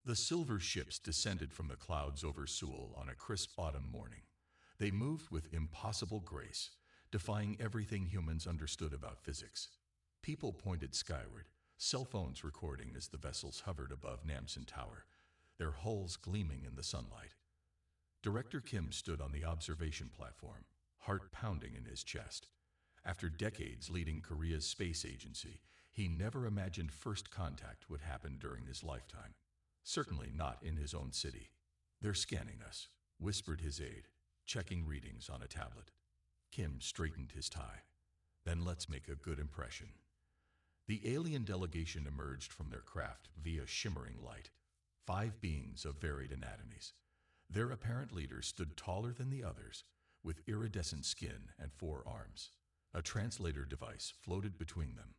The silver ships descended from the clouds over Seoul on a crisp autumn morning. They moved with impossible grace, defying everything humans understood about physics. People pointed skyward, cell phones recording as the vessels hovered above Namsan Tower, their hulls gleaming in the sunlight. Director Kim stood on the observation platform, heart pounding in his chest. After decades leading Korea's space agency, he never imagined first contact would happen during his lifetime. Certainly not in his own city. "They're scanning us," whispered his aide, checking readings on a tablet. Kim straightened his tie. "Then let's make a good impression." The alien delegation emerged from their craft via shimmering light, 5 beings of varied anatomies. Their apparent leader stood taller than the others, with iridescent skin and 4 arms. A translator device floated between them.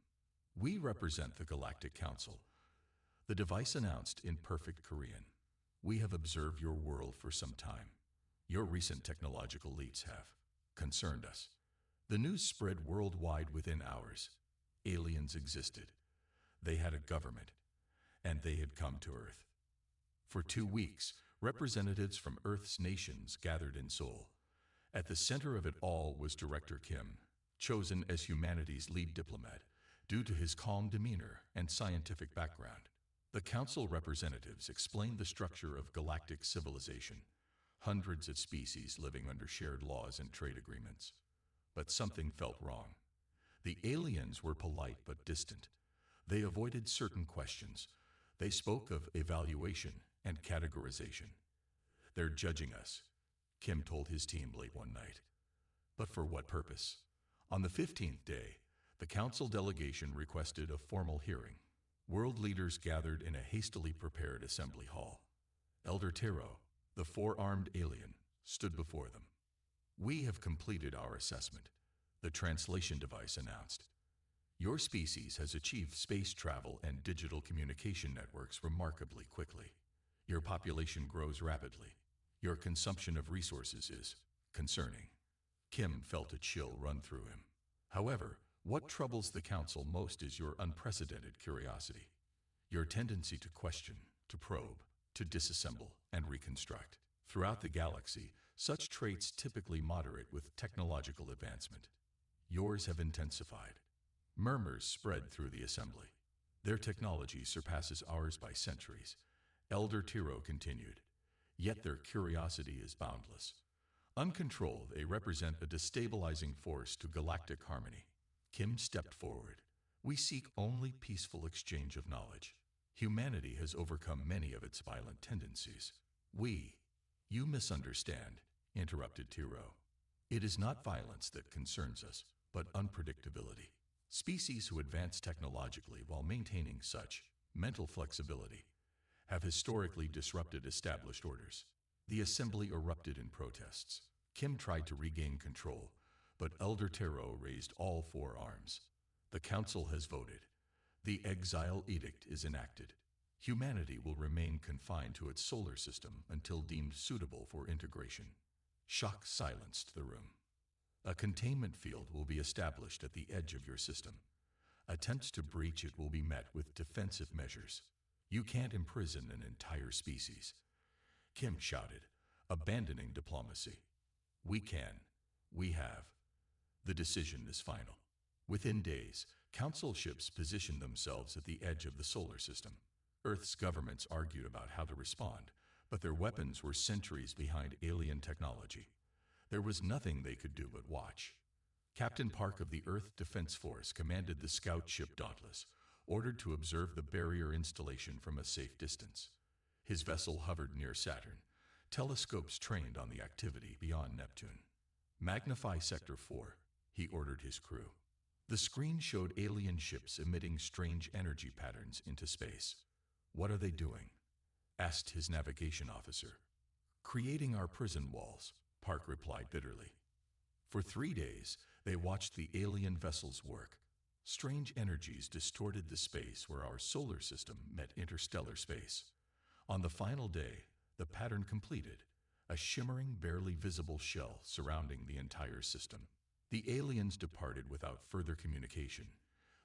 "We represent the Galactic Council," the device announced in perfect Korean. "We have observed your world for some time. Your recent technological leaps have concerned us." The news spread worldwide within hours. Aliens existed. They had a government, and they had come to Earth. For 2 weeks, representatives from Earth's nations gathered in Seoul. At the center of it all was Director Kim, chosen as humanity's lead diplomat due to his calm demeanor and scientific background. The council representatives explained the structure of galactic civilization, hundreds of species living under shared laws and trade agreements. But something felt wrong. The aliens were polite but distant. They avoided certain questions. They spoke of evaluation and categorization. "They're judging us," Kim told his team late one night. But for what purpose? On the 15th day, the council delegation requested a formal hearing. World leaders gathered in a hastily prepared assembly hall. Elder Tero, the 4-armed alien, stood before them. "We have completed our assessment," the translation device announced. "Your species has achieved space travel and digital communication networks remarkably quickly. Your population grows rapidly. Your consumption of resources is concerning." Kim felt a chill run through him. "However, what troubles the council most is your unprecedented curiosity. Your tendency to question, to probe, to disassemble and reconstruct. Throughout the galaxy, such traits typically moderate with technological advancement. Yours have intensified." Murmurs spread through the assembly. "Their technology surpasses ours by centuries," Elder Tiro continued. "Yet their curiosity is boundless. Uncontrolled, they represent a destabilizing force to galactic harmony." Kim stepped forward. "We seek only peaceful exchange of knowledge. Humanity has overcome many of its violent tendencies. You misunderstand," interrupted Tiro. "It is not violence that concerns us, but unpredictability. Species who advance technologically while maintaining such mental flexibility have historically disrupted established orders." The assembly erupted in protests. Kim tried to regain control, but Elder Tero raised all 4 arms. "The council has voted. The exile edict is enacted. Humanity will remain confined to its solar system until deemed suitable for integration." Shock silenced the room. "A containment field will be established at the edge of your system. Attempts to breach it will be met with defensive measures. You can't imprison an entire species." Kim shouted, abandoning diplomacy. "We can. We have. The decision is final." Within days, council ships positioned themselves at the edge of the solar system. Earth's governments argued about how to respond, but their weapons were centuries behind alien technology. There was nothing they could do but watch. Captain Park of the Earth Defense Force commanded the scout ship Dauntless, ordered to observe the barrier installation from a safe distance. His vessel hovered near Saturn, telescopes trained on the activity beyond Neptune. "Magnify Sector 4, he ordered his crew. The screen showed alien ships emitting strange energy patterns into space. "What are they doing?" asked his navigation officer. "Creating our prison walls," Park replied bitterly. For 3 days, they watched the alien vessels work. Strange energies distorted the space where our solar system met interstellar space. On the final day, the pattern completed, a shimmering, barely visible shell surrounding the entire system. The aliens departed without further communication,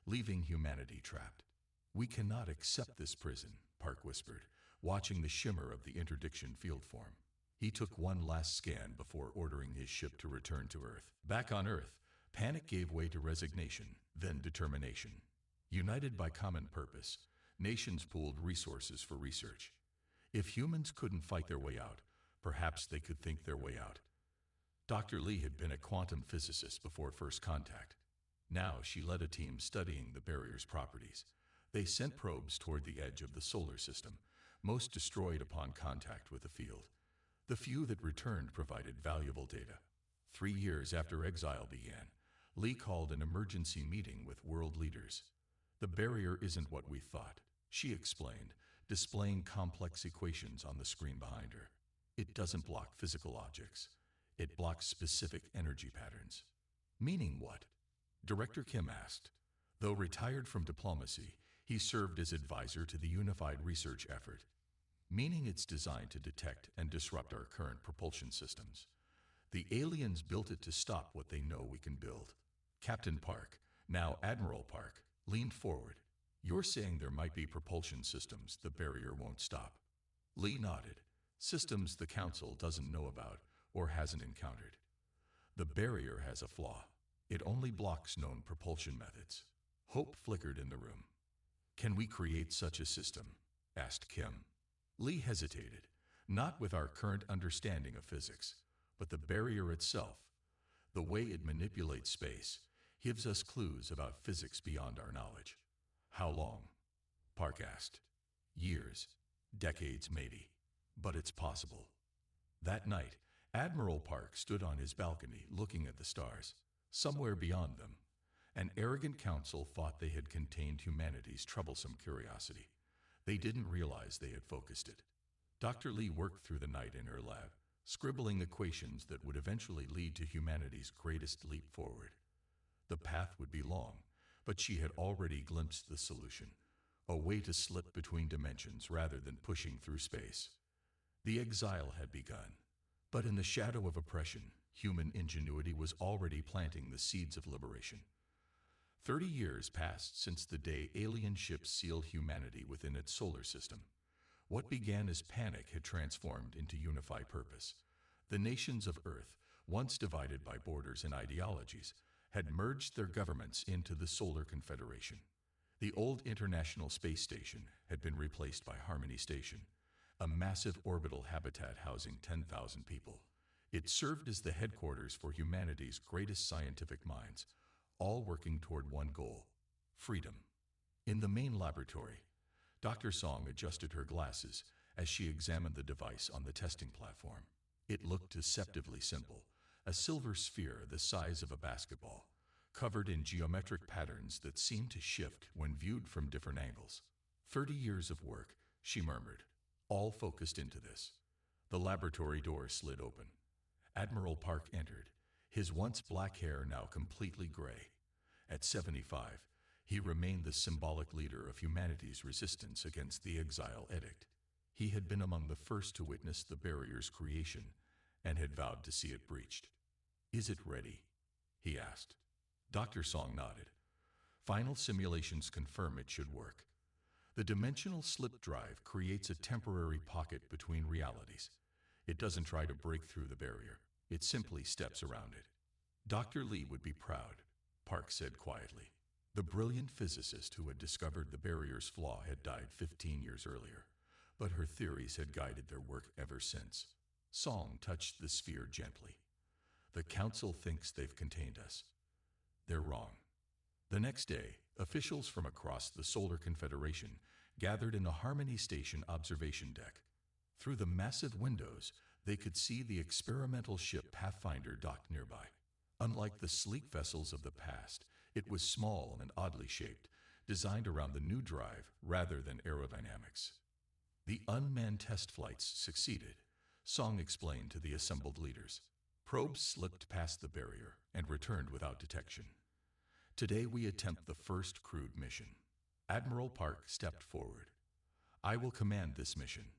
leaving humanity trapped. "We cannot accept this prison," Park whispered, watching the shimmer of the interdiction field form. He took one last scan before ordering his ship to return to Earth. Back on Earth, panic gave way to resignation, then determination. United by common purpose, nations pooled resources for research. If humans couldn't fight their way out, perhaps they could think their way out. Dr. Lee had been a quantum physicist before first contact. Now she led a team studying the barrier's properties. They sent probes toward the edge of the solar system, most destroyed upon contact with the field. The few that returned provided valuable data. 3 years after exile began, Lee called an emergency meeting with world leaders. "The barrier isn't what we thought," she explained, displaying complex equations on the screen behind her. "It doesn't block physical objects. It blocks specific energy patterns." "Meaning what?" Director Kim asked. Though retired from diplomacy, he served as advisor to the unified research effort. "Meaning it's designed to detect and disrupt our current propulsion systems. The aliens built it to stop what they know we can build." Captain Park, now Admiral Park, leaned forward. "You're saying there might be propulsion systems the barrier won't stop?" Lee nodded. "Systems the Council doesn't know about or hasn't encountered. The barrier has a flaw. It only blocks known propulsion methods." Hope flickered in the room. "Can we create such a system?" asked Kim. Lee hesitated. "Not with our current understanding of physics, but the barrier itself, the way it manipulates space, gives us clues about physics beyond our knowledge." "How long?" Park asked. "Years. Decades, maybe. But it's possible." That night, Admiral Park stood on his balcony looking at the stars. Somewhere beyond them, an arrogant council thought they had contained humanity's troublesome curiosity. They didn't realize they had focused it. Dr. Lee worked through the night in her lab, scribbling equations that would eventually lead to humanity's greatest leap forward. The path would be long, but she had already glimpsed the solution, a way to slip between dimensions rather than pushing through space. The exile had begun, but in the shadow of oppression, human ingenuity was already planting the seeds of liberation. 30 years passed since the day alien ships sealed humanity within its solar system. What began as panic had transformed into unified purpose. The nations of Earth, once divided by borders and ideologies, had merged their governments into the Solar Confederation. The old International Space Station had been replaced by Harmony Station, a massive orbital habitat housing 10,000 people. It served as the headquarters for humanity's greatest scientific minds, all working toward one goal: freedom. In the main laboratory, Dr. Song adjusted her glasses as she examined the device on the testing platform. It looked deceptively simple, a silver sphere the size of a basketball, covered in geometric patterns that seemed to shift when viewed from different angles. 30 years of work, she murmured, all focused into this. The laboratory door slid open. Admiral Park entered, his once black hair now completely gray. At 75, he remained the symbolic leader of humanity's resistance against the Exile Edict. He had been among the first to witness the barrier's creation and had vowed to see it breached. "Is it ready?" he asked. Dr. Song nodded. "Final simulations confirm it should work. The dimensional slip drive creates a temporary pocket between realities. It doesn't try to break through the barrier. It simply steps around it." "Dr. Lee would be proud," Park said quietly. The brilliant physicist who had discovered the barrier's flaw had died 15 years earlier, but her theories had guided their work ever since. Song touched the sphere gently. "The Council thinks they've contained us. They're wrong." The next day, officials from across the Solar Confederation gathered in a Harmony Station observation deck. Through the massive windows, they could see the experimental ship Pathfinder docked nearby. Unlike the sleek vessels of the past, it was small and oddly shaped, designed around the new drive rather than aerodynamics. The unmanned test flights succeeded, Song explained to the assembled leaders. Probes slipped past the barrier and returned without detection. "Today we attempt the first crewed mission." Admiral Park stepped forward. "I will command this mission."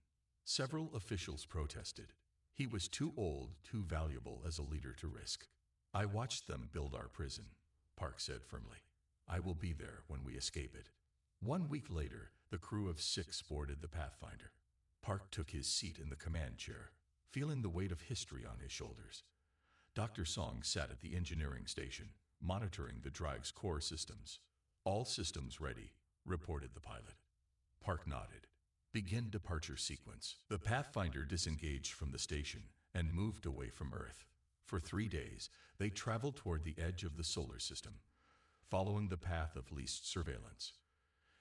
Several officials protested. He was too old, too valuable as a leader to risk. "I watched them build our prison," Park said firmly. "I will be there when we escape it." 1 week later, the crew of 6 boarded the Pathfinder. Park took his seat in the command chair, feeling the weight of history on his shoulders. Dr. Song sat at the engineering station, monitoring the drive's core systems. All systems ready, reported the pilot. Park nodded. Begin departure sequence. The Pathfinder disengaged from the station and moved away from Earth. For 3 days, they traveled toward the edge of the solar system, following the path of least surveillance.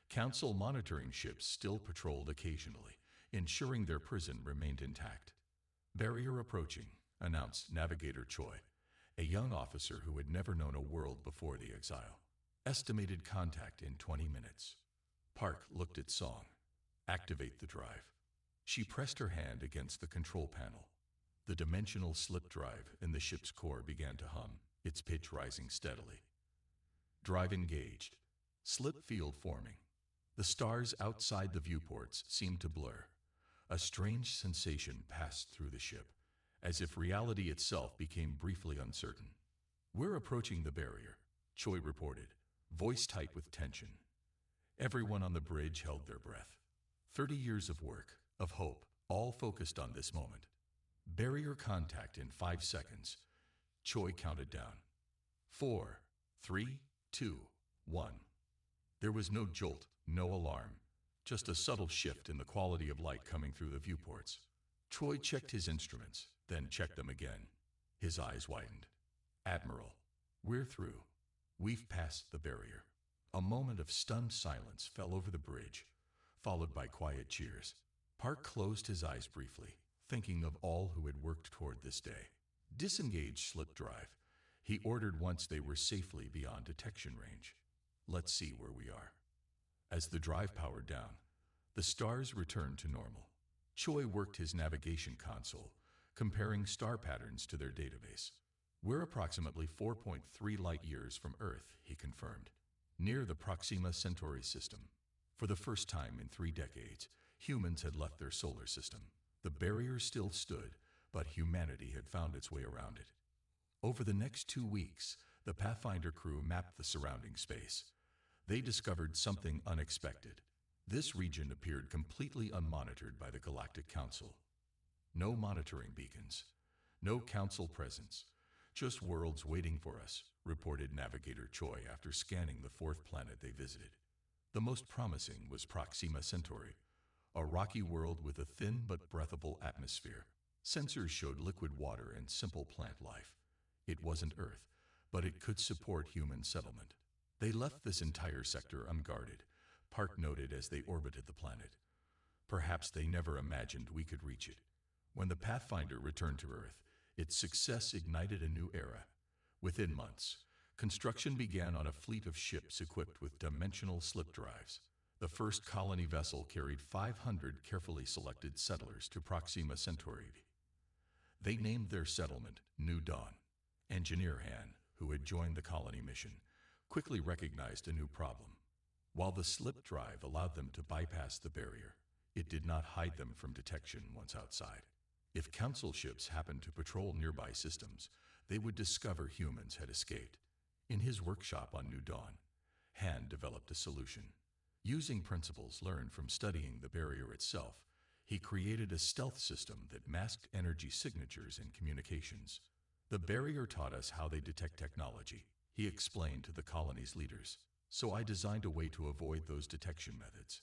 Council monitoring ships still patrolled occasionally, ensuring their prison remained intact. Barrier approaching, announced Navigator Choi, a young officer who had never known a world before the exile. Estimated contact in 20 minutes. Park looked at Song. Activate the drive. She pressed her hand against the control panel. The dimensional slip drive in the ship's core began to hum, its pitch rising steadily. Drive engaged. Slip field forming. The stars outside the viewports seemed to blur. A strange sensation passed through the ship, as if reality itself became briefly uncertain. We're approaching the barrier, Choi reported, voice tight with tension. Everyone on the bridge held their breath. 30 years of work, of hope, all focused on this moment. Barrier contact in 5 seconds. Choi counted down. 4, 3, 2, 1. There was no jolt, no alarm, just a subtle shift in the quality of light coming through the viewports. Choi checked his instruments, then checked them again. His eyes widened. Admiral, we're through. We've passed the barrier. A moment of stunned silence fell over the bridge, followed by quiet cheers. Park closed his eyes briefly, thinking of all who had worked toward this day. Disengage slip drive, he ordered once they were safely beyond detection range. Let's see where we are. As the drive powered down, the stars returned to normal. Choi worked his navigation console, comparing star patterns to their database. We're approximately 4.3 light years from Earth, he confirmed, near the Proxima Centauri system. For the first time in 3 decades, humans had left their solar system. The barrier still stood, but humanity had found its way around it. Over the next 2 weeks, the Pathfinder crew mapped the surrounding space. They discovered something unexpected. This region appeared completely unmonitored by the Galactic Council. No monitoring beacons, no council presence, just worlds waiting for us, reported Navigator Choi after scanning the 4th planet they visited. The most promising was Proxima Centauri, a rocky world with a thin but breathable atmosphere. Sensors showed liquid water and simple plant life. It wasn't Earth, but it could support human settlement. They left this entire sector unguarded, Park noted as they orbited the planet. Perhaps they never imagined we could reach it. When the Pathfinder returned to Earth, its success ignited a new era. Within months, construction began on a fleet of ships equipped with dimensional slip drives. The first colony vessel carried 500 carefully selected settlers to Proxima Centauri. They named their settlement New Dawn. Engineer Han, who had joined the colony mission, quickly recognized a new problem. While the slip drive allowed them to bypass the barrier, it did not hide them from detection once outside. If council ships happened to patrol nearby systems, they would discover humans had escaped. In his workshop on New Dawn, Han developed a solution. Using principles learned from studying the barrier itself, he created a stealth system that masked energy signatures and communications. The barrier taught us how they detect technology, he explained to the colony's leaders. So I designed a way to avoid those detection methods.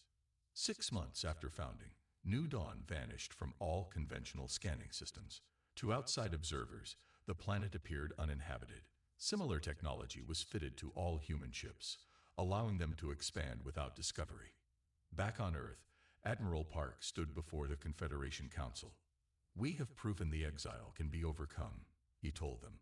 6 months after founding, New Dawn vanished from all conventional scanning systems. To outside observers, the planet appeared uninhabited. Similar technology was fitted to all human ships, allowing them to expand without discovery. Back on Earth, Admiral Park stood before the Confederation Council. We have proven the exile can be overcome, he told them.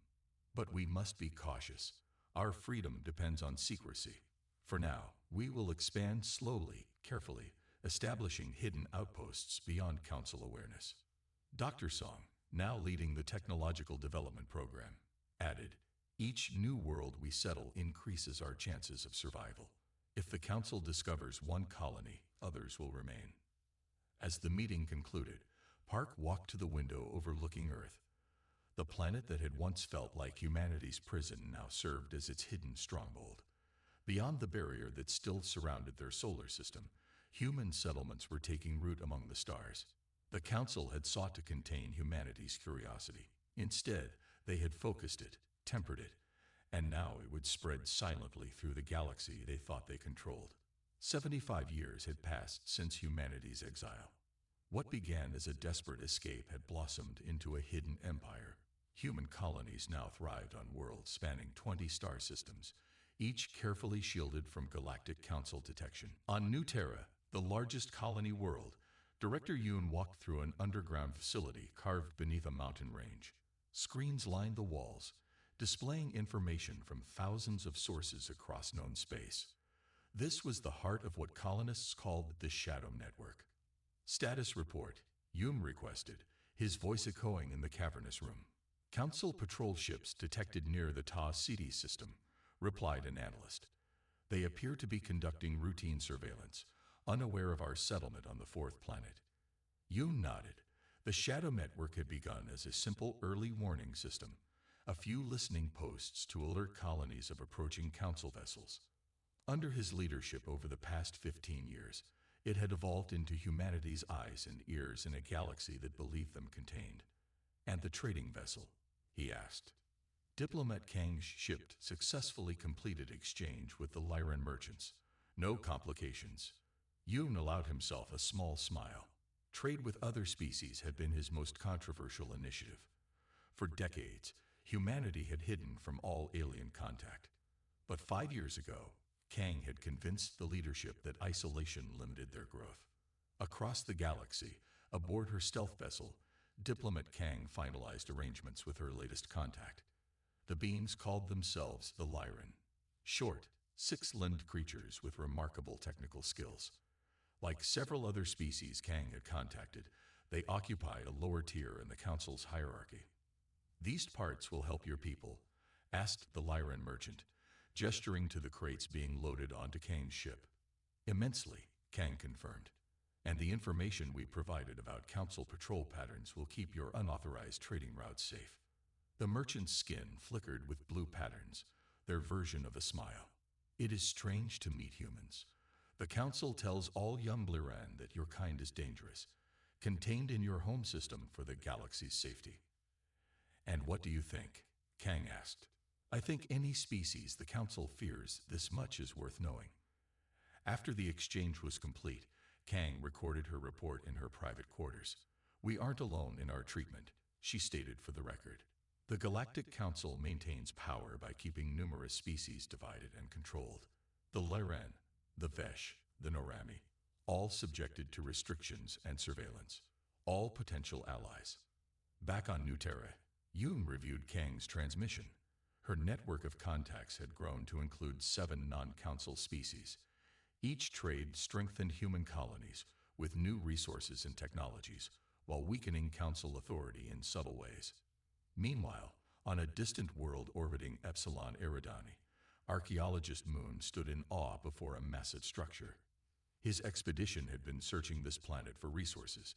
But we must be cautious. Our freedom depends on secrecy. For now, we will expand slowly, carefully, establishing hidden outposts beyond Council awareness. Dr. Song, now leading the technological development program, added, each new world we settle increases our chances of survival. If the Council discovers one colony, others will remain. As the meeting concluded, Park walked to the window overlooking Earth. The planet that had once felt like humanity's prison now served as its hidden stronghold. Beyond the barrier that still surrounded their solar system, human settlements were taking root among the stars. The Council had sought to contain humanity's curiosity. Instead, they had focused it, tempered it, and now it would spread silently through the galaxy they thought they controlled. 75 years had passed since humanity's exile. What began as a desperate escape had blossomed into a hidden empire. Human colonies now thrived on worlds spanning 20 star systems, each carefully shielded from Galactic Council detection. On New Terra, the largest colony world, Director Yoon walked through an underground facility carved beneath a mountain range. Screens lined the walls, displaying information from thousands of sources across known space. This was the heart of what colonists called the Shadow Network. Status report, Yoon requested, his voice echoing in the cavernous room. Council patrol ships detected near the Ta City system, replied an analyst. They appear to be conducting routine surveillance, unaware of our settlement on the fourth planet. Yoon nodded. The Shadow Network had begun as a simple early warning system, a few listening posts to alert colonies of approaching Council vessels. Under his leadership over the past 15 years, it had evolved into humanity's eyes and ears in a galaxy that believed them contained. And the trading vessel? He asked. Diplomat Kang's ship successfully completed exchange with the Lyran merchants. No complications. Yoon allowed himself a small smile. Trade with other species had been his most controversial initiative. For decades, humanity had hidden from all alien contact. But 5 years ago, Kang had convinced the leadership that isolation limited their growth. Across the galaxy, aboard her stealth vessel, Diplomat Kang finalized arrangements with her latest contact. The beings called themselves the Lyran, short, six-limbed creatures with remarkable technical skills. Like several other species Kang had contacted, they occupied a lower tier in the Council's hierarchy. "These parts will help your people?" asked the Lyran merchant, gesturing to the crates being loaded onto Kang's ship. "Immensely," Kang confirmed. "And the information we provided about Council patrol patterns will keep your unauthorized trading routes safe." The merchant's skin flickered with blue patterns, their version of a smile. "It is strange to meet humans. The Council tells all Yumbliran that your kind is dangerous, contained in your home system for the galaxy's safety." "And what do you think?" Kang asked. "I think any species the Council fears this much is worth knowing." After the exchange was complete, Kang recorded her report in her private quarters. "We aren't alone in our treatment," she stated for the record. "The Galactic Council maintains power by keeping numerous species divided and controlled. The Lyran, the Vesh, the Norami, all subjected to restrictions and surveillance, all potential allies." Back on New Terra, Yoon reviewed Kang's transmission. Her network of contacts had grown to include 7 non-Council species. Each trade strengthened human colonies with new resources and technologies, while weakening Council authority in subtle ways. Meanwhile, on a distant world orbiting Epsilon Eridani, archaeologist Moon stood in awe before a massive structure. His expedition had been searching this planet for resources.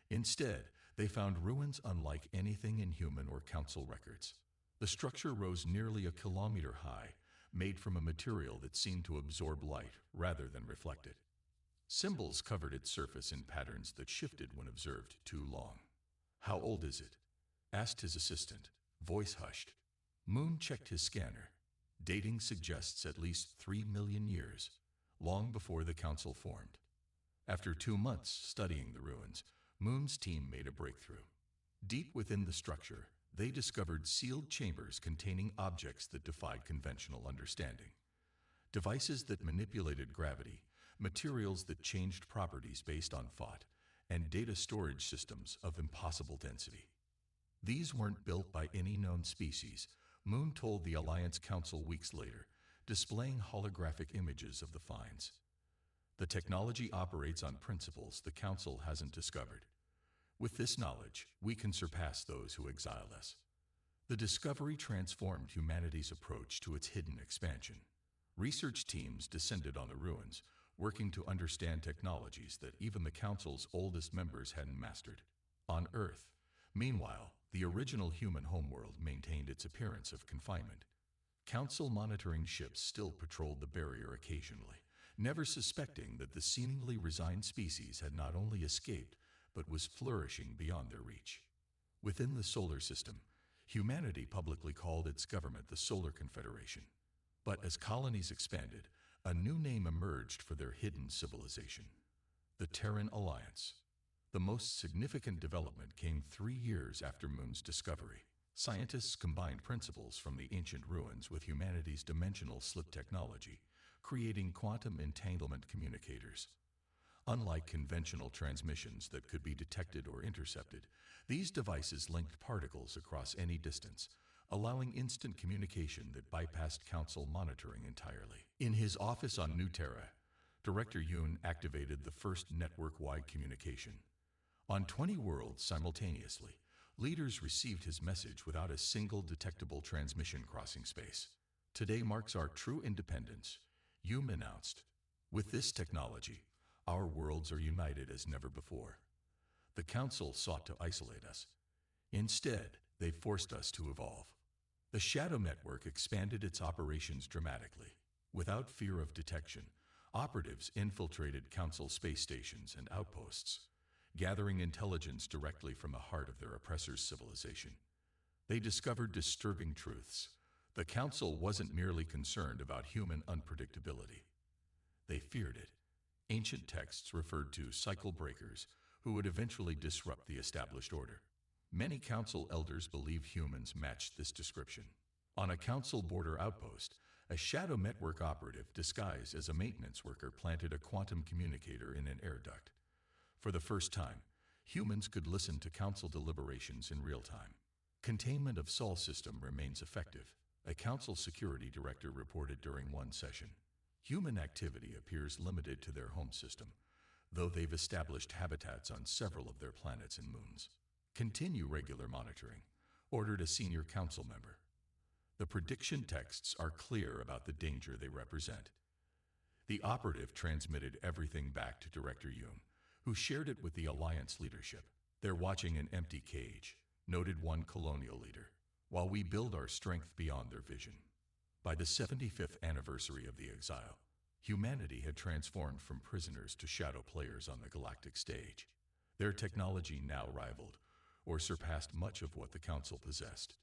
Instead, they found ruins unlike anything in human or Council records. The structure rose nearly a kilometer high, made from a material that seemed to absorb light rather than reflect it. Symbols covered its surface in patterns that shifted when observed too long. "How old is it?" asked his assistant, voice hushed. Moon checked his scanner. "Dating suggests at least 3 million years, long before the Council formed." After 2 months studying the ruins, Moon's team made a breakthrough. Deep within the structure, they discovered sealed chambers containing objects that defied conventional understanding. Devices that manipulated gravity, materials that changed properties based on thought, and data storage systems of impossible density. These weren't built by any known species, Moon told the Alliance Council weeks later, displaying holographic images of the finds. "The technology operates on principles the Council hasn't discovered. With this knowledge, we can surpass those who exiled us." The discovery transformed humanity's approach to its hidden expansion. Research teams descended on the ruins, working to understand technologies that even the Council's oldest members hadn't mastered. On Earth, meanwhile, the original human homeworld maintained its appearance of confinement. Council monitoring ships still patrolled the barrier occasionally, never suspecting that the seemingly resigned species had not only escaped, but was flourishing beyond their reach. Within the solar system, humanity publicly called its government the Solar Confederation. But as colonies expanded, a new name emerged for their hidden civilization: the Terran Alliance. The most significant development came 3 years after Moon's discovery. Scientists combined principles from the ancient ruins with humanity's dimensional slip technology, creating quantum entanglement communicators. Unlike conventional transmissions that could be detected or intercepted, these devices linked particles across any distance, allowing instant communication that bypassed Council monitoring entirely. In his office on New Terra, Director Yoon activated the first network-wide communication. On 20 worlds simultaneously, leaders received his message without a single detectable transmission crossing space. "Today marks our true independence," Yoon announced. "With this technology, our worlds are united as never before." The Council sought to isolate us. Instead, they forced us to evolve. The Shadow Network expanded its operations dramatically. Without fear of detection, operatives infiltrated Council space stations and outposts, gathering intelligence directly from the heart of their oppressors' civilization. They discovered disturbing truths. The Council wasn't merely concerned about human unpredictability. They feared it. Ancient texts referred to cycle breakers who would eventually disrupt the established order. Many Council elders believed humans matched this description. On a Council border outpost, a Shadow Network operative disguised as a maintenance worker planted a quantum communicator in an air duct. For the first time, humans could listen to Council deliberations in real time. Containment of Sol system remains effective, a Council security director reported during one session. Human activity appears limited to their home system, though they've established habitats on several of their planets and moons. "Continue regular monitoring," ordered a senior Council member. The prediction texts are clear about the danger they represent. The operative transmitted everything back to Director Yoon, who shared it with the Alliance leadership. "They're watching an empty cage," noted one colonial leader, "while we build our strength beyond their vision." By the 75th anniversary of the exile, humanity had transformed from prisoners to shadow players on the galactic stage. Their technology now rivaled or surpassed much of what the Council possessed.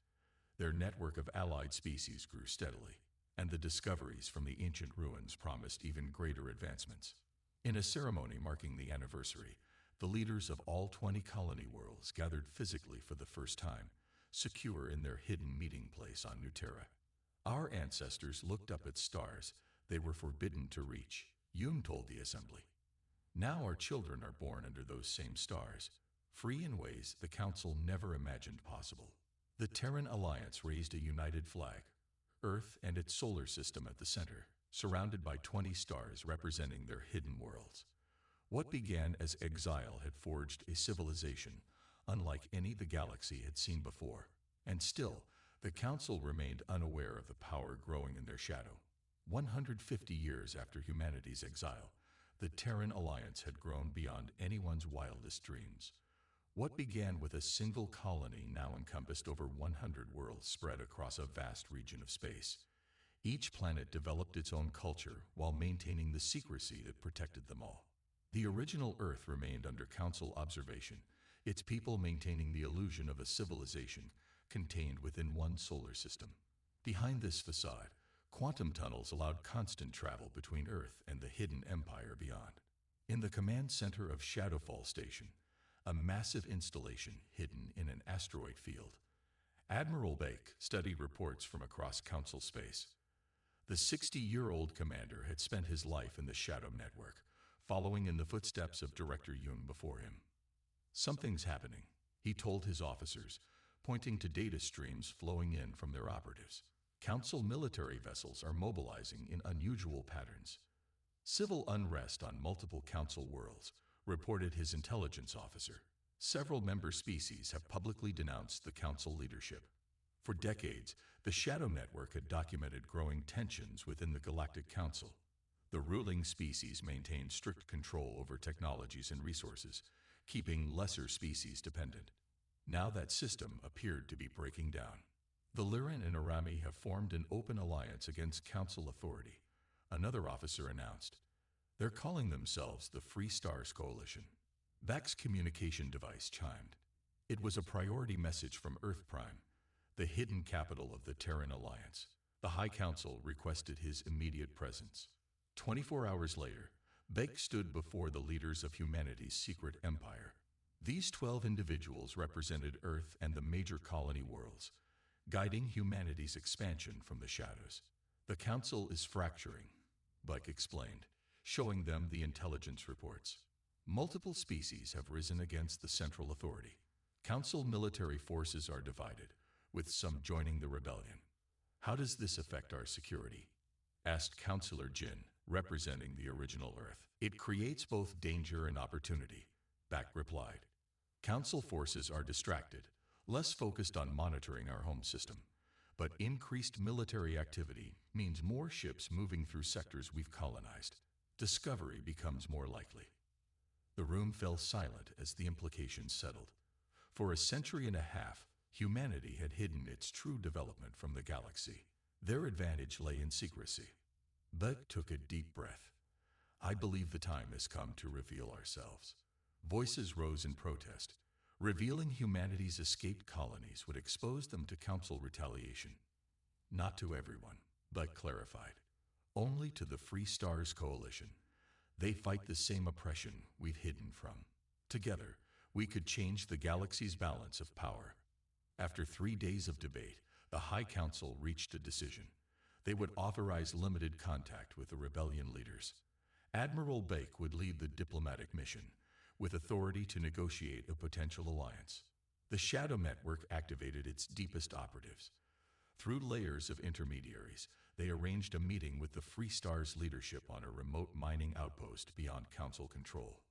Their network of allied species grew steadily, and the discoveries from the ancient ruins promised even greater advancements. In a ceremony marking the anniversary, the leaders of all 20 colony worlds gathered physically for the first time, secure in their hidden meeting place on New Terra. "Our ancestors looked up at stars they were forbidden to reach," Yoon told the assembly. "Now our children are born under those same stars, free in ways the Council never imagined possible." The Terran Alliance raised a united flag, Earth and its solar system at the center, surrounded by 20 stars representing their hidden worlds. What began as exile had forged a civilization unlike any the galaxy had seen before, and still, the Council remained unaware of the power growing in their shadow. 150 years after humanity's exile, the Terran Alliance had grown beyond anyone's wildest dreams. What began with a single colony now encompassed over 100 worlds spread across a vast region of space. Each planet developed its own culture while maintaining the secrecy that protected them all. The original Earth remained under Council observation, its people maintaining the illusion of a civilization contained within one solar system. Behind this facade, quantum tunnels allowed constant travel between Earth and the hidden empire beyond. In the command center of Shadowfall Station, a massive installation hidden in an asteroid field, Admiral Bake studied reports from across Council space. The 60-year-old commander had spent his life in the Shadow Network, following in the footsteps of Director Yoon before him. "Something's happening," he told his officers, pointing to data streams flowing in from their operatives. "Council military vessels are mobilizing in unusual patterns." "Civil unrest on multiple Council worlds," reported his intelligence officer. "Several member species have publicly denounced the Council leadership." For decades, the Shadow Network had documented growing tensions within the Galactic Council. The ruling species maintained strict control over technologies and resources, keeping lesser species dependent. Now that system appeared to be breaking down. "The Lyran and Arami have formed an open alliance against Council authority," another officer announced. "They're calling themselves the Free Stars Coalition." Bach's communication device chimed. It was a priority message from Earth Prime, the hidden capital of the Terran Alliance. The High Council requested his immediate presence. 24 hours later, Bach stood before the leaders of humanity's secret empire. These 12 individuals represented Earth and the major colony worlds, guiding humanity's expansion from the shadows. The Council is fracturing, Bach explained, showing them the intelligence reports. Multiple species have risen against the Central Authority. Council military forces are divided, with some joining the rebellion. How does this affect our security? Asked Councillor Jin, representing the original Earth. It creates both danger and opportunity, Bach replied. Council forces are distracted, less focused on monitoring our home system. But increased military activity means more ships moving through sectors we've colonized. Discovery becomes more likely. The room fell silent as the implications settled. For a century and a half, humanity had hidden its true development from the galaxy. Their advantage lay in secrecy. Bach took a deep breath. I believe the time has come to reveal ourselves. Voices rose in protest. Revealing humanity's escaped colonies would expose them to Council retaliation. Not to everyone, Bach clarified. Only to the Free Stars Coalition. They fight the same oppression we've hidden from. Together, we could change the galaxy's balance of power. After 3 days of debate, the High Council reached a decision. They would authorize limited contact with the rebellion leaders. Admiral Bach would lead the diplomatic mission, with authority to negotiate a potential alliance. The Shadow Network activated its deepest operatives. Through layers of intermediaries, they arranged a meeting with the Free Stars leadership on a remote mining outpost beyond Council control.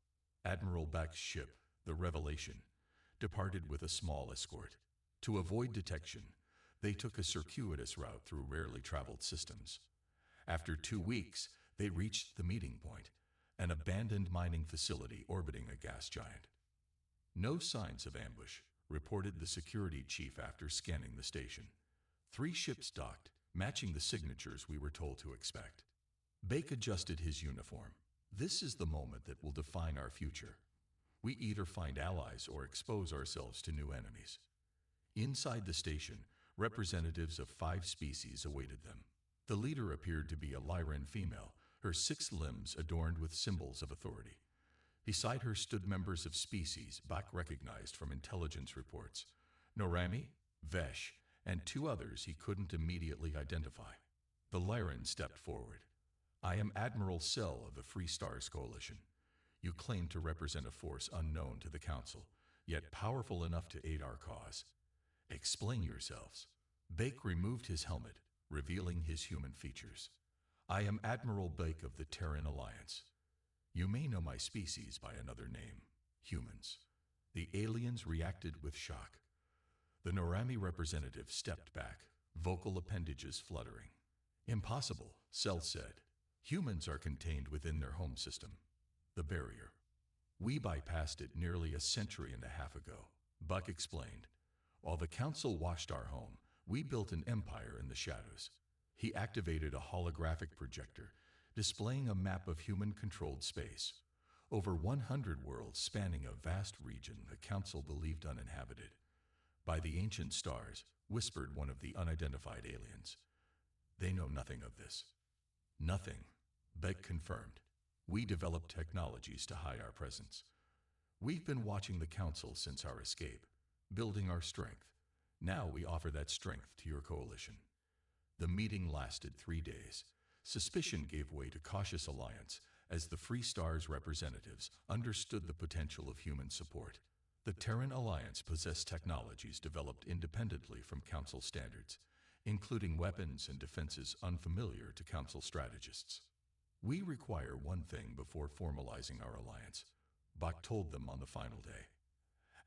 Admiral Bach's ship, the Revelation, departed with a small escort. To avoid detection, they took a circuitous route through rarely traveled systems. After 2 weeks, they reached the meeting point, an abandoned mining facility orbiting a gas giant. No signs of ambush, reported the security chief after scanning the station. 3 ships docked, matching the signatures we were told to expect. Bach adjusted his uniform. This is the moment that will define our future. We either find allies or expose ourselves to new enemies. Inside the station, representatives of 5 species awaited them. The leader appeared to be a Lyran female, her 6 limbs adorned with symbols of authority. Beside her stood members of species Bach recognized from intelligence reports: Norami, Vesh, and 2 others he couldn't immediately identify. The Lyran stepped forward. I am Admiral Sell of the Free Stars Coalition. You claim to represent a force unknown to the Council, yet powerful enough to aid our cause. Explain yourselves. Bach removed his helmet, revealing his human features. I am Admiral Bach of the Terran Alliance. You may know my species by another name, humans. The aliens reacted with shock. The Norami representative stepped back, vocal appendages fluttering. Impossible, Cell said. Humans are contained within their home system. The barrier. We bypassed it nearly a century and a half ago, Bach explained. While the Council watched our home, we built an empire in the shadows. He activated a holographic projector, displaying a map of human-controlled space. Over 100 worlds spanning a vast region the Council believed uninhabited. By the ancient stars, whispered one of the unidentified aliens. They know nothing of this. Nothing, Bach confirmed. We developed technologies to hide our presence. We've been watching the Council since our escape, building our strength. Now we offer that strength to your coalition. The meeting lasted 3 days. Suspicion gave way to cautious alliance as the Free Stars representatives understood the potential of human support. The Terran Alliance possessed technologies developed independently from Council standards, including weapons and defenses unfamiliar to Council strategists. We require one thing before formalizing our alliance, Bach told them on the final day.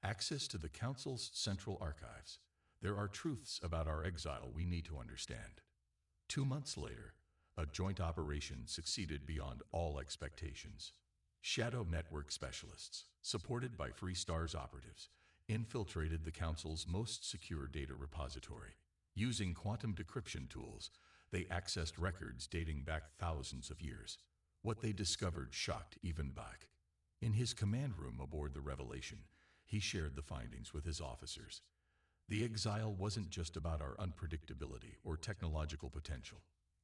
Access to the Council's central archives. There are truths about our exile we need to understand. 2 months later, a joint operation succeeded beyond all expectations. Shadow Network specialists, supported by Free Stars operatives, infiltrated the Council's most secure data repository. Using quantum decryption tools, they accessed records dating back thousands of years. What they discovered shocked even Bach. In his command room aboard the Revelation, he shared the findings with his officers. The exile wasn't just about our unpredictability or technological potential.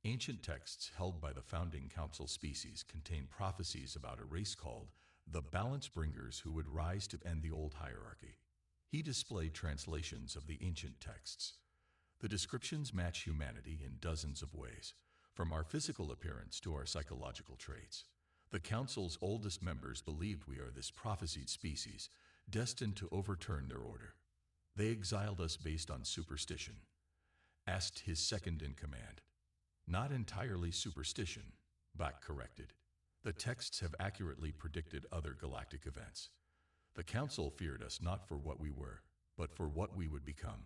Ancient texts held by the founding council species contain prophecies about a race called the Balance Bringers who would rise to end the old hierarchy. He displayed translations of the ancient texts. The descriptions match humanity in dozens of ways, from our physical appearance to our psychological traits. The council's oldest members believed we are this prophesied species, destined to overturn their order. They exiled us based on superstition, asked his second in command. Not entirely superstition, Bach corrected. The texts have accurately predicted other galactic events. The council feared us not for what we were, but for what we would become.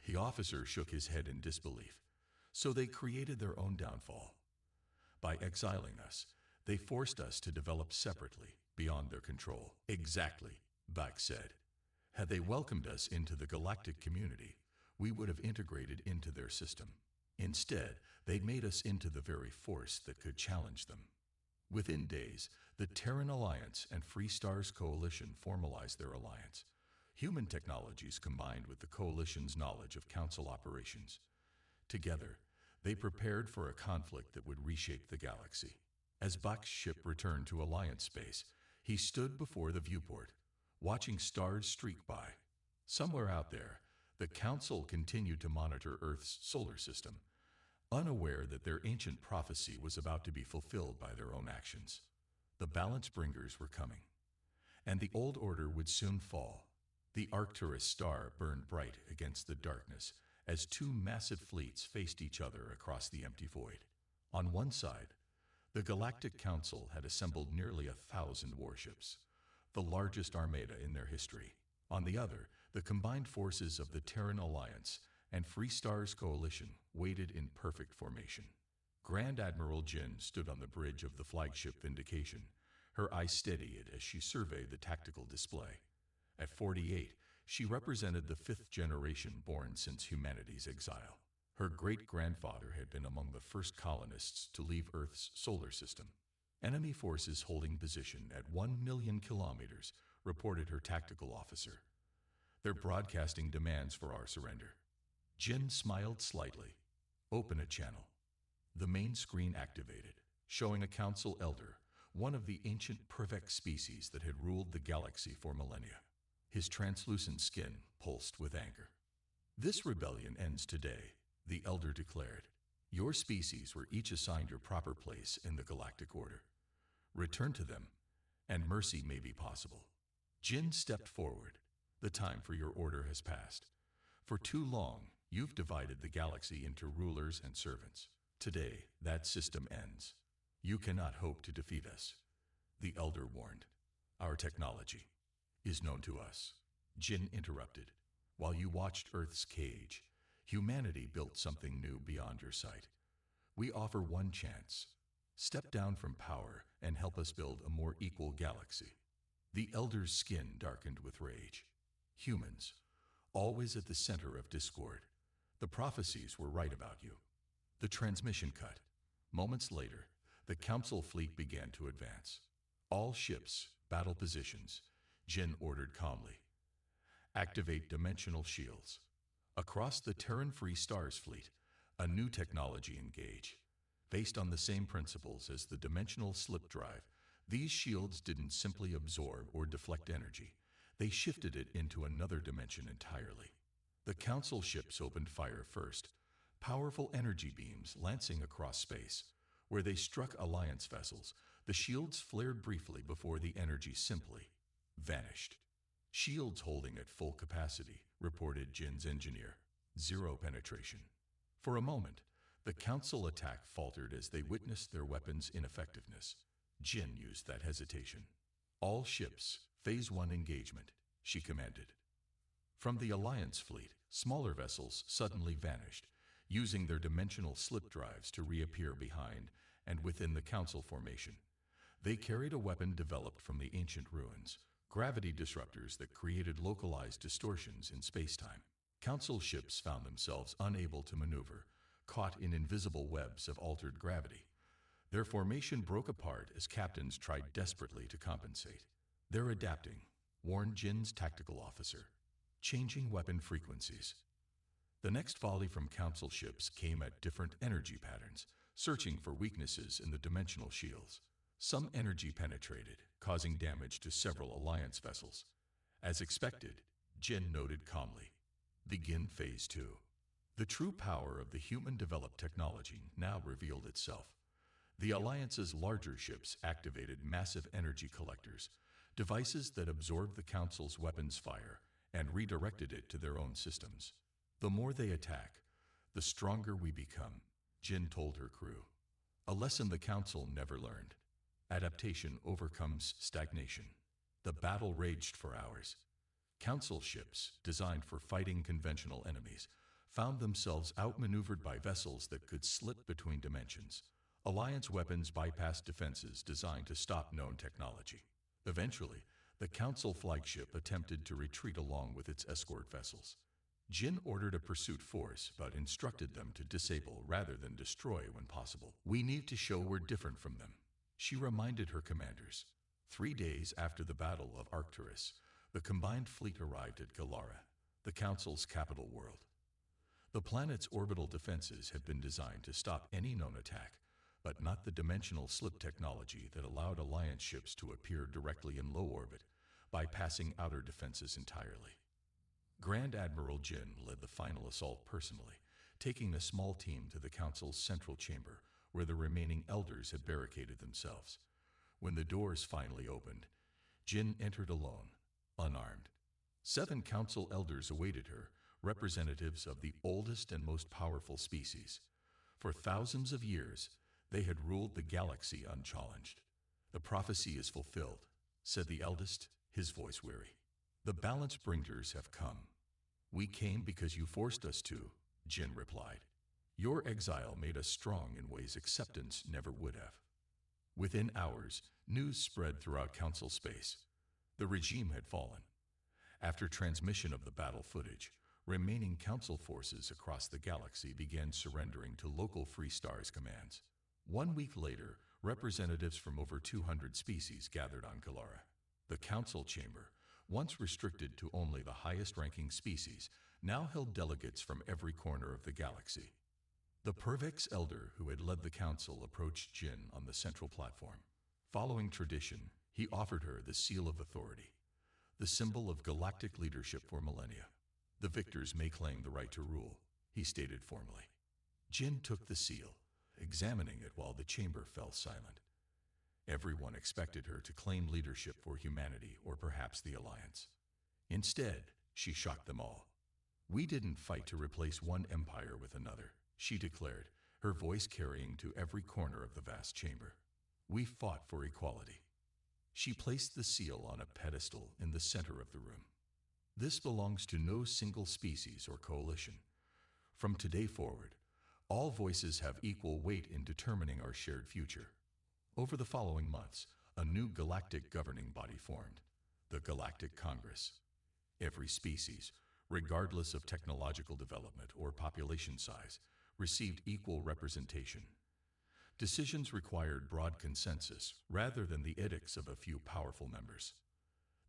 The officer shook his head in disbelief. So they created their own downfall. By exiling us, they forced us to develop separately, beyond their control. Exactly, Bach said. Had they welcomed us into the galactic community, we would have integrated into their system. Instead, they made us into the very force that could challenge them. Within days, the Terran Alliance and Free Stars Coalition formalized their alliance. Human technologies combined with the Coalition's knowledge of Council operations. Together, they prepared for a conflict that would reshape the galaxy. As Bach's ship returned to Alliance space, he stood before the viewport, watching stars streak by. Somewhere out there, the Council continued to monitor Earth's solar system, unaware that their ancient prophecy was about to be fulfilled by their own actions. The Balance Bringers were coming, and the old order would soon fall. The Arcturus star burned bright against the darkness as two massive fleets faced each other across the empty void. On one side, the Galactic Council had assembled nearly 1,000 warships, the largest armada in their history. On the other, the combined forces of the Terran Alliance and Free Stars Coalition waited in perfect formation. Grand Admiral Jin stood on the bridge of the flagship Vindication, her eyes steady as she surveyed the tactical display. At 48, she represented the fifth generation born since humanity's exile. Her great-grandfather had been among the first colonists to leave Earth's solar system. Enemy forces holding position at 1 million kilometers, reported her tactical officer. They're broadcasting demands for our surrender. Jin smiled slightly. Open a channel. The main screen activated, showing a council elder, one of the ancient Privex species that had ruled the galaxy for millennia. His translucent skin pulsed with anger. This rebellion ends today, the elder declared. Your species were each assigned your proper place in the galactic order. Return to them, and mercy may be possible. Jin stepped forward. The time for your order has passed. For too long, you've divided the galaxy into rulers and servants. Today, that system ends. You cannot hope to defeat us. The elder warned. Our technology is known to us. Jin interrupted. While you watched Earth's cage, humanity built something new beyond your sight. We offer one chance. Step down from power and help us build a more equal galaxy. The elder's skin darkened with rage. Humans, always at the center of discord. The prophecies were right about you. The transmission cut. Moments later, the council fleet began to advance. All ships, battle positions, Jin ordered calmly. Activate dimensional shields. Across the Terran Free Stars fleet, a new technology engaged. Based on the same principles as the dimensional slip drive, these shields didn't simply absorb or deflect energy. They shifted it into another dimension entirely. The council ships opened fire first, powerful energy beams lancing across space. Where they struck Alliance vessels, the shields flared briefly before the energy simply vanished. Shields holding at full capacity, reported Jin's engineer. Zero penetration. For a moment, the council attack faltered as they witnessed their weapons' ineffectiveness. Jin used that hesitation. All ships, Phase 1 engagement, she commanded. From the Alliance fleet, smaller vessels suddenly vanished, using their dimensional slip drives to reappear behind and within the council formation. They carried a weapon developed from the ancient ruins, gravity disruptors that created localized distortions in spacetime. Council ships found themselves unable to maneuver, caught in invisible webs of altered gravity. Their formation broke apart as captains tried desperately to compensate. "They're adapting," warned Jin's tactical officer, "changing weapon frequencies." The next volley from Council ships came at different energy patterns, searching for weaknesses in the dimensional shields. Some energy penetrated, causing damage to several Alliance vessels. As expected, Jin noted calmly, "Begin Phase 2. The true power of the human-developed technology now revealed itself. The Alliance's larger ships activated massive energy collectors, devices that absorbed the Council's weapons fire and redirected it to their own systems. The more they attack, the stronger we become," Jin told her crew. A lesson the Council never learned. Adaptation overcomes stagnation. The battle raged for hours. Council ships, designed for fighting conventional enemies, found themselves outmaneuvered by vessels that could slip between dimensions. Alliance weapons bypassed defenses designed to stop known technology. Eventually, the Council flagship attempted to retreat along with its escort vessels. Jin ordered a pursuit force, but instructed them to disable rather than destroy when possible. "We need to show we're different from them," she reminded her commanders. 3 days after the Battle of Arcturus, the combined fleet arrived at Galara, the Council's capital world. The planet's orbital defenses had been designed to stop any known attack, but not the dimensional slip technology that allowed Alliance ships to appear directly in low orbit, bypassing outer defenses entirely. Grand Admiral Jin led the final assault personally, taking a small team to the Council's central chamber, where the remaining elders had barricaded themselves. When the doors finally opened, Jin entered alone, unarmed. 7 Council elders awaited her, representatives of the oldest and most powerful species. For thousands of years, they had ruled the galaxy unchallenged. "The prophecy is fulfilled," said the eldest, his voice weary. "The Balance Bringers have come." "We came because you forced us to," Jin replied. "Your exile made us strong in ways acceptance never would have." Within hours, news spread throughout Council space. The regime had fallen. After transmission of the battle footage, remaining Council forces across the galaxy began surrendering to local Free Stars commands. 1 week later, representatives from over 200 species gathered on Galara. The Council chamber, once restricted to only the highest-ranking species, now held delegates from every corner of the galaxy. The Pervex elder who had led the Council approached Jin on the central platform. Following tradition, he offered her the Seal of Authority, the symbol of galactic leadership for millennia. "The victors may claim the right to rule," he stated formally. Jin took the seal, examining it while the chamber fell silent. Everyone expected her to claim leadership for humanity or perhaps the Alliance. Instead, she shocked them all. "We didn't fight to replace one empire with another," she declared, her voice carrying to every corner of the vast chamber. "We fought for equality." She placed the seal on a pedestal in the center of the room. "This belongs to no single species or coalition. From today forward, all voices have equal weight in determining our shared future." Over the following months, a new galactic governing body formed, the Galactic Congress. Every species, regardless of technological development or population size, received equal representation. Decisions required broad consensus rather than the edicts of a few powerful members.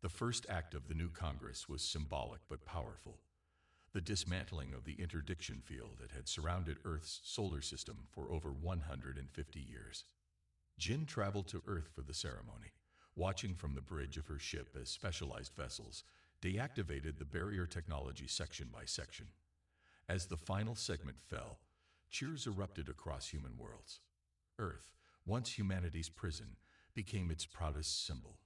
The first act of the new Congress was symbolic but powerful: the dismantling of the interdiction field that had surrounded Earth's solar system for over 150 years. Jin traveled to Earth for the ceremony, watching from the bridge of her ship as specialized vessels deactivated the barrier technology section by section. As the final segment fell, cheers erupted across human worlds. Earth, once humanity's prison, became its proudest symbol.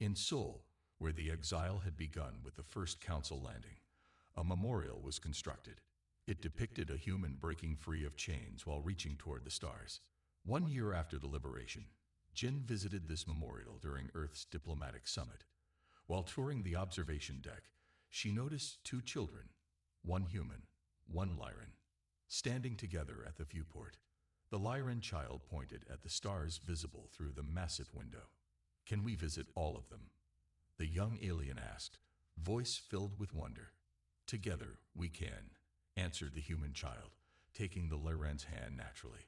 In Seoul, where the exile had begun with the first Council landing, a memorial was constructed. It depicted a human breaking free of chains while reaching toward the stars. 1 year after the liberation, Jin visited this memorial during Earth's diplomatic summit. While touring the observation deck, she noticed 2 children, one human, one Lyran, standing together at the viewport. The Lyran child pointed at the stars visible through the massive window. "Can we visit all of them?" the young alien asked, voice filled with wonder. "Together, we can," answered the human child, taking the Lyran's hand naturally.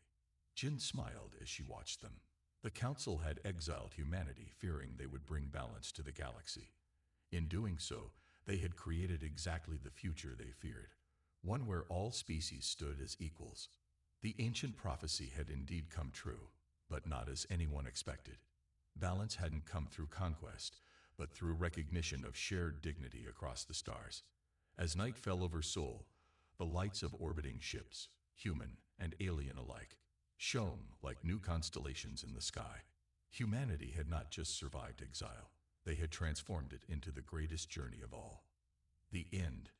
Jin smiled as she watched them. The council had exiled humanity, fearing they would bring balance to the galaxy. In doing so, they had created exactly the future they feared, one where all species stood as equals. The ancient prophecy had indeed come true, but not as anyone expected. Balance hadn't come through conquest, but through recognition of shared dignity across the stars. As night fell over Seoul, the lights of orbiting ships, human and alien alike, shone like new constellations in the sky. Humanity had not just survived exile, they had transformed it into the greatest journey of all. The end